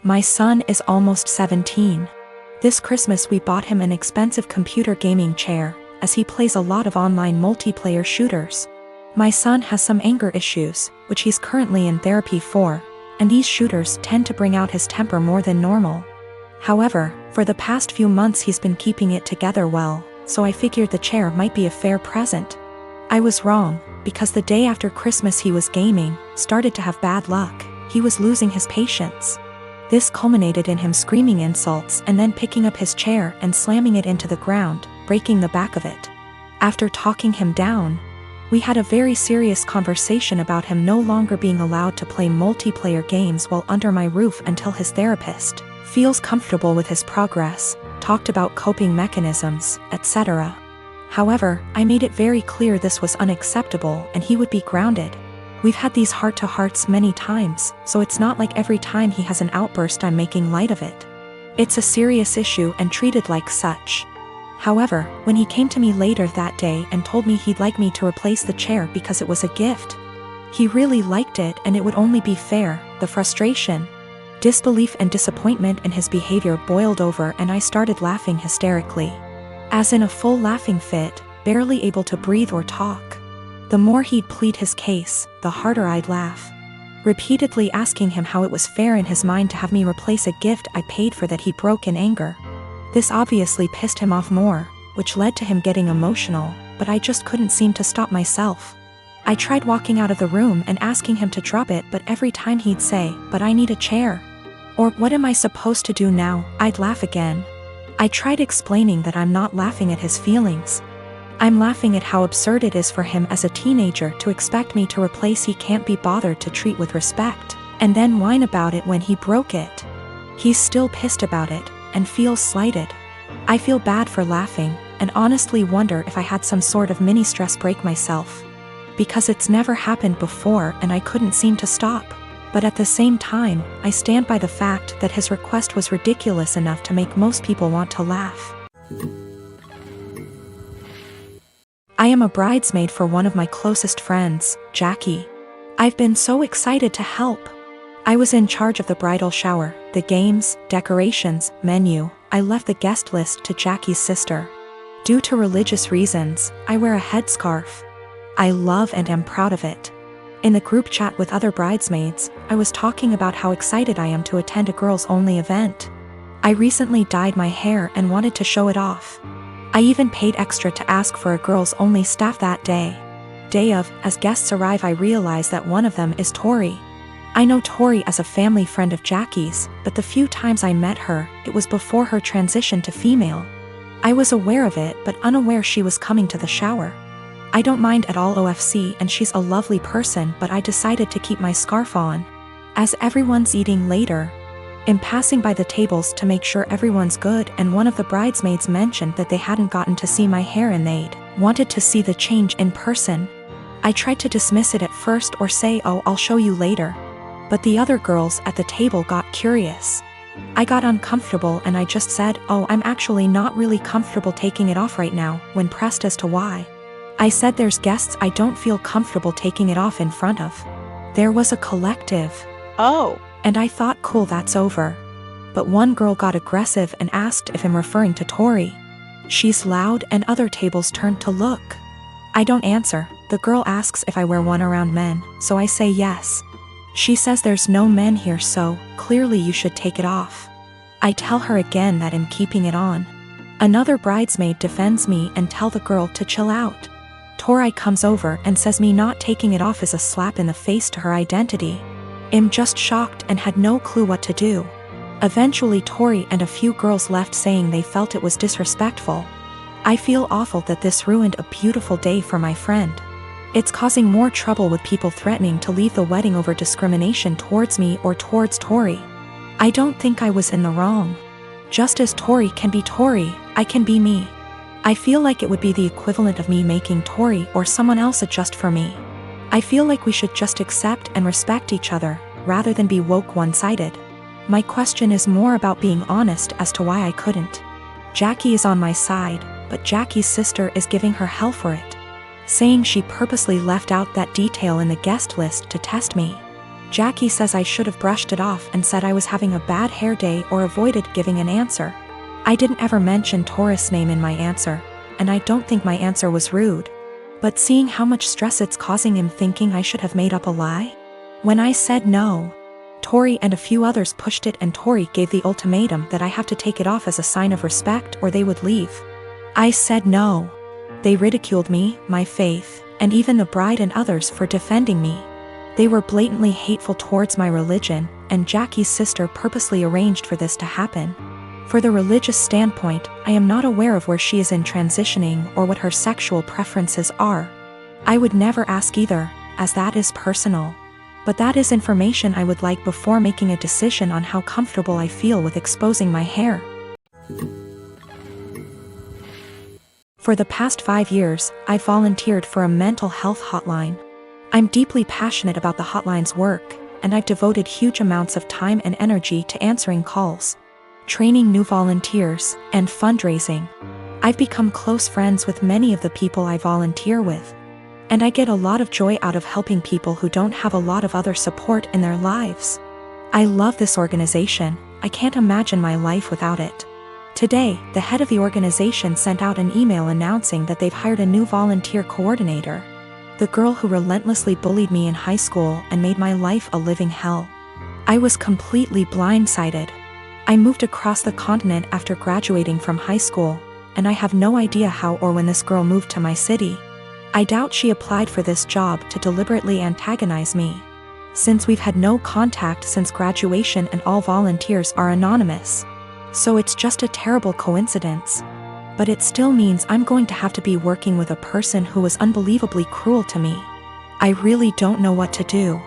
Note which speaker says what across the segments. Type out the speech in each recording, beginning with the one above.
Speaker 1: My son is almost 17. This Christmas we bought him an expensive computer gaming chair, as he plays a lot of online multiplayer shooters. My son has some anger issues, which he's currently in therapy for, and these shooters tend to bring out his temper more than normal. However, for the past few months he's been keeping it together well, so I figured the chair might be a fair present. I was wrong, because the day after Christmas he was gaming, started to have bad luck. He was losing his patience. This culminated in him screaming insults and then picking up his chair and slamming it into the ground, breaking the back of it. After talking him down, we had a very serious conversation about him no longer being allowed to play multiplayer games while under my roof until his therapist feels comfortable with his progress, talked about coping mechanisms, etc. However, I made it very clear this was unacceptable and he would be grounded. We've had these heart-to-hearts many times, so it's not like every time he has an outburst I'm making light of it. It's a serious issue and treated like such. However, when he came to me later that day and told me he'd like me to replace the chair because it was a gift, he really liked it and it would only be fair, the frustration, disbelief and disappointment in his behavior boiled over and I started laughing hysterically. As in a full laughing fit, barely able to breathe or talk. The more he'd plead his case, the harder I'd laugh. Repeatedly asking him how it was fair in his mind to have me replace a gift I paid for that he broke in anger. This obviously pissed him off more, which led to him getting emotional, but I just couldn't seem to stop myself. I tried walking out of the room and asking him to drop it, but every time he'd say, "But I need a chair." Or, "What am I supposed to do now?" I'd laugh again. I tried explaining that I'm not laughing at his feelings. I'm laughing at how absurd it is for him as a teenager to expect me to replace he can't be bothered to treat with respect, and then whine about it when he broke it. He's still pissed about it, and feels slighted. I feel bad for laughing, and honestly wonder if I had some sort of mini stress break myself. Because it's never happened before and I couldn't seem to stop. But at the same time, I stand by the fact that his request was ridiculous enough to make most people want to laugh. I am a bridesmaid for one of my closest friends, Jackie. I've been so excited to help. I was in charge of the bridal shower, the games, decorations, menu. I left the guest list to Jackie's sister. Due to religious reasons, I wear a headscarf. I love and am proud of it. In the group chat with other bridesmaids, I was talking about how excited I am to attend a girls-only event. I recently dyed my hair and wanted to show it off. I even paid extra to ask for a girls-only staff that day. Day of, as guests arrive I realize that one of them is Tori. I know Tori as a family friend of Jackie's, but the few times I met her, it was before her transition to female. I was aware of it but unaware she was coming to the shower. I don't mind at all OFC and she's a lovely person, but I decided to keep my scarf on. As everyone's eating later, I'm passing by the tables to make sure everyone's good and one of the bridesmaids mentioned that they hadn't gotten to see my hair and they'd wanted to see the change in person. I tried to dismiss it at first or say, "Oh, I'll show you later." But the other girls at the table got curious. I got uncomfortable and I just said, "Oh, I'm actually not really comfortable taking it off right now," when pressed as to why. I said there's guests I don't feel comfortable taking it off in front of. There was a collective, "Oh." And I thought, cool, that's over. But one girl got aggressive and asked if I'm referring to Tori. She's loud and other tables turned to look. I don't answer. The girl asks if I wear one around men, so I say yes. She says there's no men here, so clearly you should take it off. I tell her again that I'm keeping it on. Another bridesmaid defends me and tell the girl to chill out. Tori comes over and says me not taking it off is a slap in the face to her identity. I'm just shocked and had no clue what to do. Eventually Tori and a few girls left saying they felt it was disrespectful. I feel awful that this ruined a beautiful day for my friend. It's causing more trouble with people threatening to leave the wedding over discrimination towards me or towards Tori. I don't think I was in the wrong. Just as Tori can be Tori, I can be me. I feel like it would be the equivalent of me making Tori or someone else adjust for me. I feel like we should just accept and respect each other, rather than be woke one-sided. My question is more about being honest as to why I couldn't. Jackie is on my side, but Jackie's sister is giving her hell for it, saying she purposely left out that detail in the guest list to test me. Jackie says I should have brushed it off and said I was having a bad hair day or avoided giving an answer. I didn't ever mention Taurus' name in my answer, and I don't think my answer was rude. But seeing how much stress it's causing him thinking I should have made up a lie? When I said no, Tori and a few others pushed it and Tori gave the ultimatum that I have to take it off as a sign of respect or they would leave. I said no. They ridiculed me, my faith, and even the bride and others for defending me. They were blatantly hateful towards my religion, and Jackie's sister purposely arranged for this to happen. For the religious standpoint, I am not aware of where she is in transitioning or what her sexual preferences are. I would never ask either, as that is personal. But that is information I would like before making a decision on how comfortable I feel with exposing my hair. For the past 5 years, I volunteered for a mental health hotline. I'm deeply passionate about the hotline's work, and I've devoted huge amounts of time and energy to answering calls, training new volunteers, and fundraising. I've become close friends with many of the people I volunteer with, and I get a lot of joy out of helping people who don't have a lot of other support in their lives. I love this organization. I can't imagine my life without it. Today, the head of the organization sent out an email announcing that they've hired a new volunteer coordinator. The girl who relentlessly bullied me in high school and made my life a living hell. I was completely blindsided. I moved across the continent after graduating from high school, and I have no idea how or when this girl moved to my city. I doubt she applied for this job to deliberately antagonize me, since we've had no contact since graduation and all volunteers are anonymous. So it's just a terrible coincidence. But it still means I'm going to have to be working with a person who was unbelievably cruel to me. I really don't know what to do.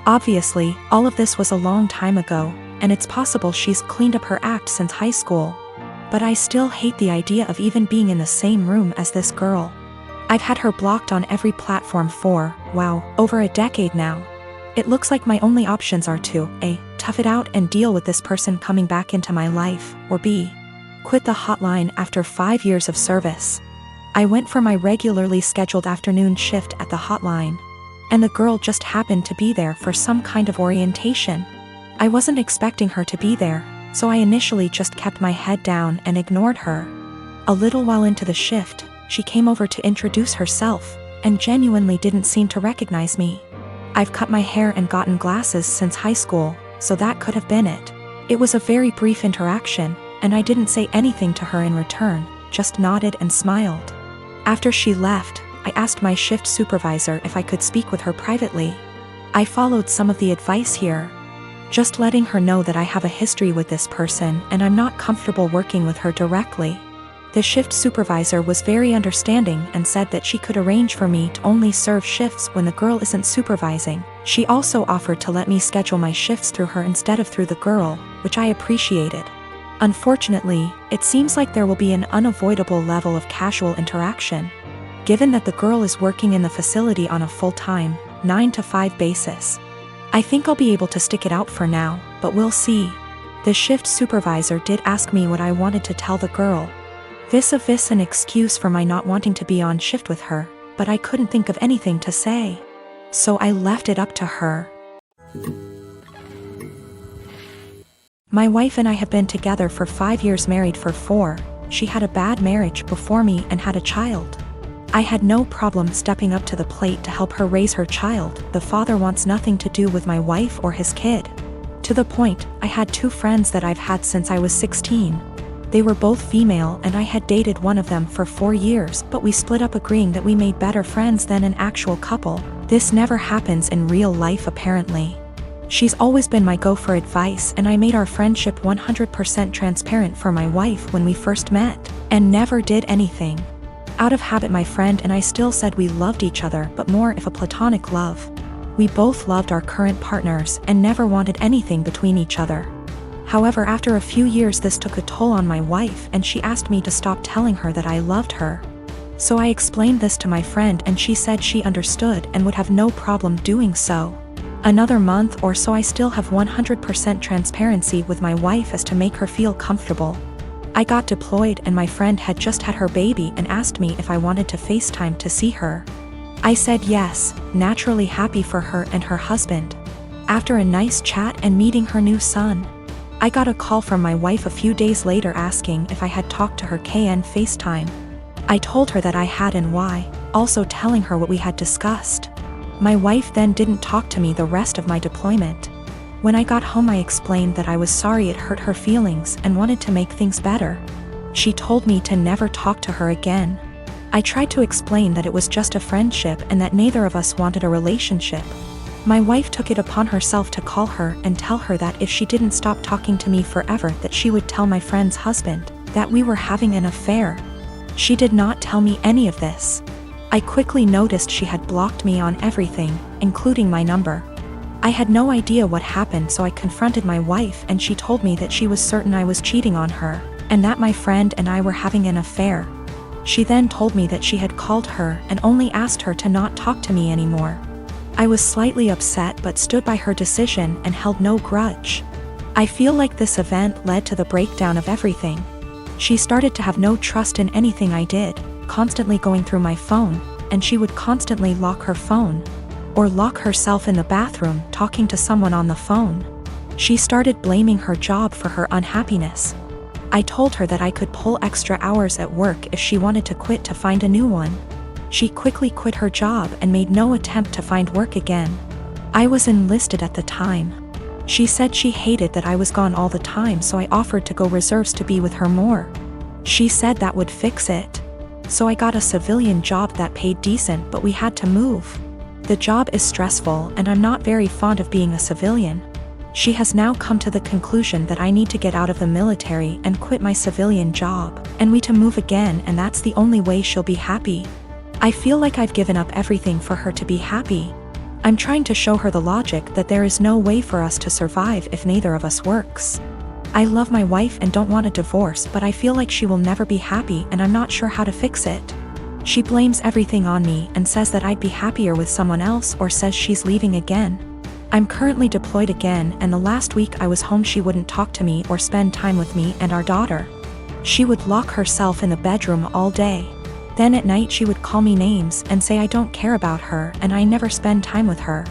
Speaker 1: Obviously, all of this was a long time ago, and it's possible she's cleaned up her act since high school. But I still hate the idea of even being in the same room as this girl. I've had her blocked on every platform for, wow, over a decade now. It looks like my only options are to A, tough it out and deal with this person coming back into my life, or B, quit the hotline after 5 years of service. I went for my regularly scheduled afternoon shift at the hotline, and the girl just happened to be there for some kind of orientation. I wasn't expecting her to be there, so I initially just kept my head down and ignored her. A little while into the shift, she came over to introduce herself, and genuinely didn't seem to recognize me. I've cut my hair and gotten glasses since high school, so that could have been it. It was a very brief interaction, and I didn't say anything to her in return, just nodded and smiled. After she left, I asked my shift supervisor if I could speak with her privately. I followed some of the advice here, just letting her know that I have a history with this person and I'm not comfortable working with her directly. The shift supervisor was very understanding and said that she could arrange for me to only serve shifts when the girl isn't supervising. She also offered to let me schedule my shifts through her instead of through the girl, which I appreciated. Unfortunately, it seems like there will be an unavoidable level of casual interaction, given that the girl is working in the facility on a full-time, 9-to-5 basis. I think I'll be able to stick it out for now, but we'll see. The shift supervisor did ask me what I wanted to tell the girl. Vis-a-vis an excuse for my not wanting to be on shift with her, but I couldn't think of anything to say. So I left it up to her. My wife and I have been together for 5 years, married for 4. She had a bad marriage before me and had a child. I had no problem stepping up to the plate to help her raise her child. The father wants nothing to do with my wife or his kid. To the point, I had 2 friends that I've had since I was 16. They were both female and I had dated one of them for 4 years, but we split up agreeing that we made better friends than an actual couple. This never happens in real life apparently. She's always been my go for advice and I made our friendship 100% transparent for my wife when we first met, and never did anything. Out of habit, my friend and I still said we loved each other, but more of a platonic love. We both loved our current partners and never wanted anything between each other. However, after a few years this took a toll on my wife and she asked me to stop telling her that I loved her. So I explained this to my friend and she said she understood and would have no problem doing so. Another month or so I still have 100% transparency with my wife as to make her feel comfortable. I got deployed and my friend had just had her baby and asked me if I wanted to FaceTime to see her. I said yes, naturally happy for her and her husband. After a nice chat and meeting her new son, I got a call from my wife a few days later asking if I had talked to her KN FaceTime. I told her that I had and why, also telling her what we had discussed. My wife then didn't talk to me the rest of my deployment. When I got home, I explained that I was sorry it hurt her feelings and wanted to make things better. She told me to never talk to her again. I tried to explain that it was just a friendship and that neither of us wanted a relationship. My wife took it upon herself to call her and tell her that if she didn't stop talking to me forever, that she would tell my friend's husband that we were having an affair. She did not tell me any of this. I quickly noticed she had blocked me on everything, including my number. I had no idea what happened, so I confronted my wife and she told me that she was certain I was cheating on her and that my friend and I were having an affair. She then told me that she had called her and only asked her to not talk to me anymore. I was slightly upset but stood by her decision and held no grudge. I feel like this event led to the breakdown of everything. She started to have no trust in anything I did, constantly going through my phone, and she would constantly lock her phone or lock herself in the bathroom talking to someone on the phone. She started blaming her job for her unhappiness. I told her that I could pull extra hours at work if she wanted to quit to find a new one. She quickly quit her job and made no attempt to find work again. I was enlisted at the time. She said she hated that I was gone all the time, so I offered to go reserves to be with her more. She said that would fix it. So I got a civilian job that paid decent, but we had to move. The job is stressful and I'm not very fond of being a civilian. She has now come to the conclusion that I need to get out of the military and quit my civilian job, and we to move again, and that's the only way she'll be happy. I feel like I've given up everything for her to be happy. I'm trying to show her the logic that there is no way for us to survive if neither of us works. I love my wife and don't want a divorce, but I feel like she will never be happy and I'm not sure how to fix it. She blames everything on me and says that I'd be happier with someone else, or says she's leaving again. I'm currently deployed again, and the last week I was home she wouldn't talk to me or spend time with me and our daughter. She would lock herself in the bedroom all day. Then at night she would call me names and say I don't care about her and I never spend time with her.